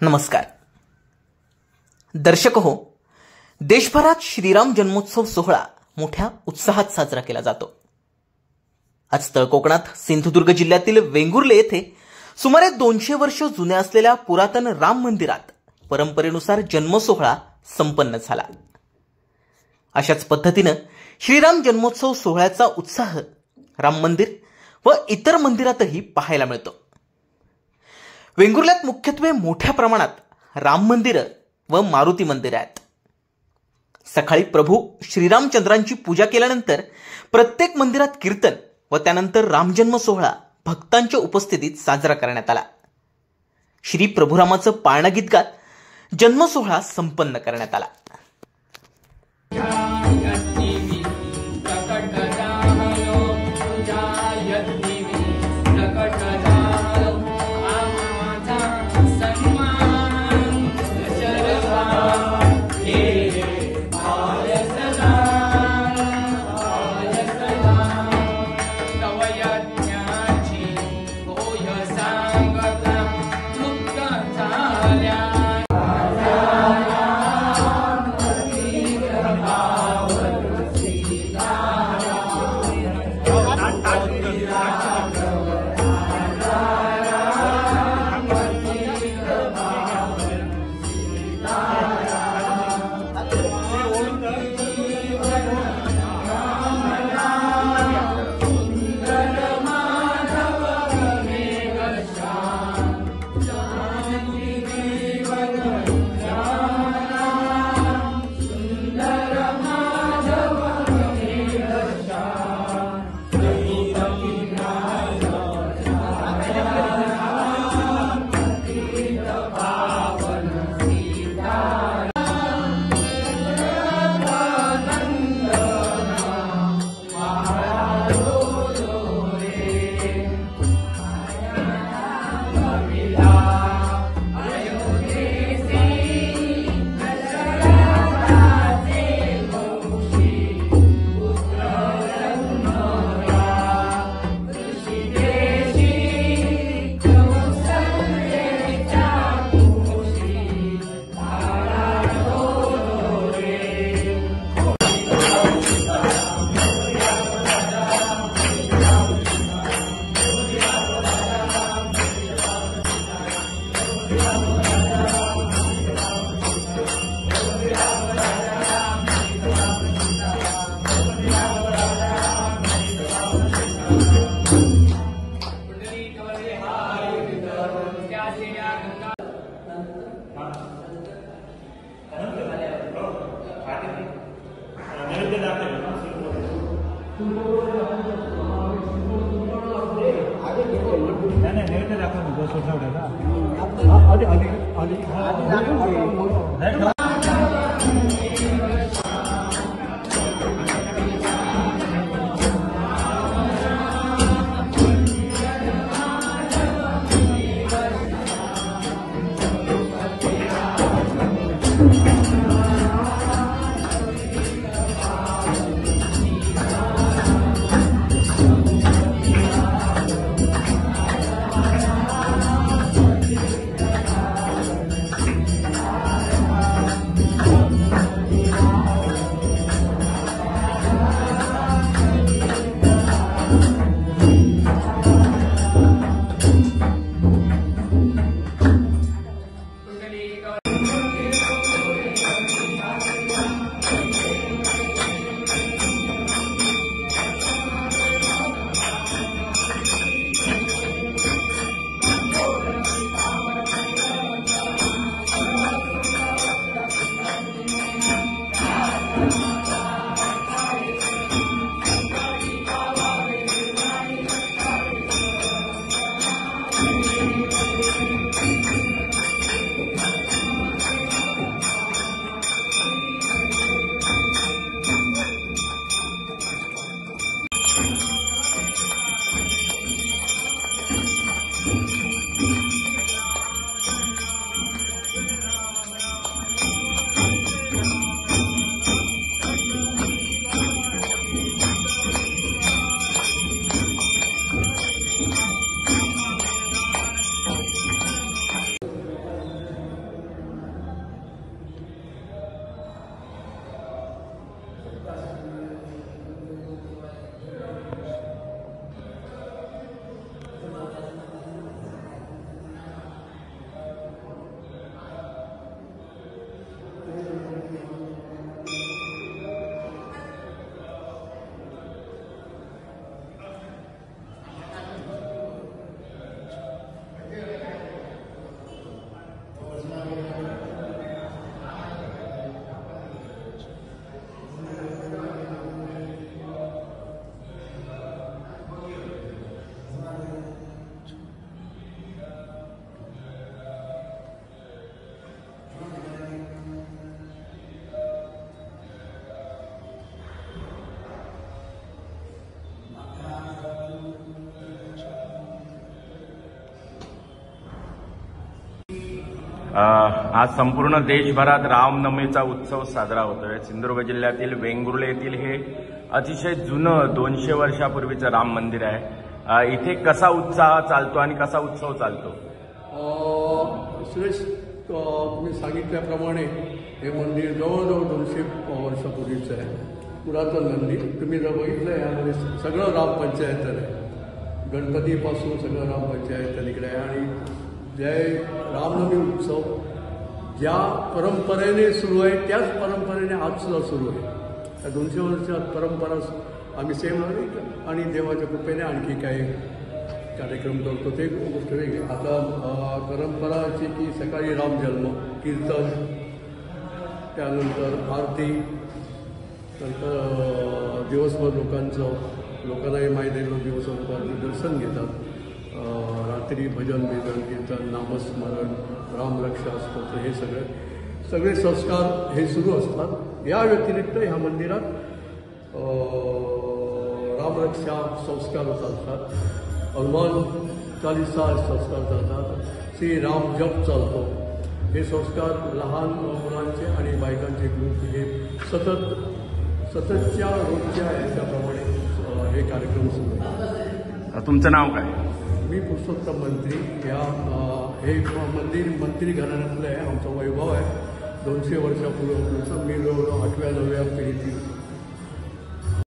नमस्कार दर्शक हो, देशभरात श्रीराम जन्मोत्सव सोहळा मोठ्या उत्साहात साजरा केला जातो। आज तळ कोकणात सिंधुदुर्ग जिल्ह्यातील वेंगुर्ले येथे सुमारे 200 वर्ष जुन्या असलेल्या पुरातन राम मंदिरात परंपरेनुसार जन्मसोहळा संपन्न झाला। अशाच पद्धतीने श्रीराम जन्मोत्सव सोहळ्याचा उत्साह राम मंदिर व इतर मंदिरातही पाहायला मिळतो। वेंगुर्ल्यात मुख्यत्वे मोठ्या प्रमाणात राम मंदिर व मारुती मंदिर आहेत। सकाळी प्रभू श्रीरामचंद्रांची पूजा केल्यानंतर प्रत्येक मंदिरात कीर्तन व त्यानंतर रामजन्म सोहळा भक्तांच्या उपस्थितीत साजरा करण्यात आला। श्री प्रभुरामाचं पाळणं गीत गात जन्म सोहळा संपन्न करण्यात आला। आज संपूर्ण देशभरात रामनवमीचा उत्सव साजरा होतोय। सिंधुदुर्ग जिल्ह्यातील वेंगुर्ले येथील हे अतिशय जुनं 200 वर्षापूर्वीचं राम मंदिर आहे। इथे कसा उत्साह चालतो आणि कसा उत्सव चालतो? सुरेश, तुम्ही सांगितल्याप्रमाणे हे मंदिर जवळजवळ 200 वर्षापूर्वीचं आहे। पुरातन मंदिर तुम्ही जर बघितलं यामध्ये सगळं ग्रामपंचायत आहे, गणपतीपासून सगळं ग्रामपंचायत इकडे आहे। आणि जय रामनवमी उत्सव ज्या परंपरेने सुरू आहे त्याच परंपरेने आज सुद्धा सुरू आहे। त्या 200 वर्षात परंपरा आम्ही सेम आणि देवाच्या कृपेने आणखी काही कार्यक्रम करतो ते गोष्ट वेगळी। आता परंपराची की सकाळी राम जन्म कीर्तन, त्यानंतर आरती, नंतर दिवसभर लोकांनाही माहिती आहे, दिवसभर लोकांचं दर्शन घेतात। रात्री भजन कीर्तन, नामस्मरण, रामरक्षा स्तोत्र हे सगळे संस्कार हे सुरू असतात। या व्यतिरिक्त ह्या मंदिरात रामरक्षा संस्कार चालतात, हनुमान चालीसा संस्कार चालतात, श्री राम जप चालतो। हे संस्कार लहान मुलांचे आणि बायकांचे ग्रुप हे सततच्या रोजच्या याच्याप्रमाणे हे कार्यक्रम सुरू आहेत। तुमचं नाव काय? मी पुरुषोत्तम मंत्री। हे मंत्री घराण्यातलं आहे, आमचा वैभव आहे। 200 वर्षापूर्वीचं मी जवळजवळ 8व्या 9व्या पिढीतील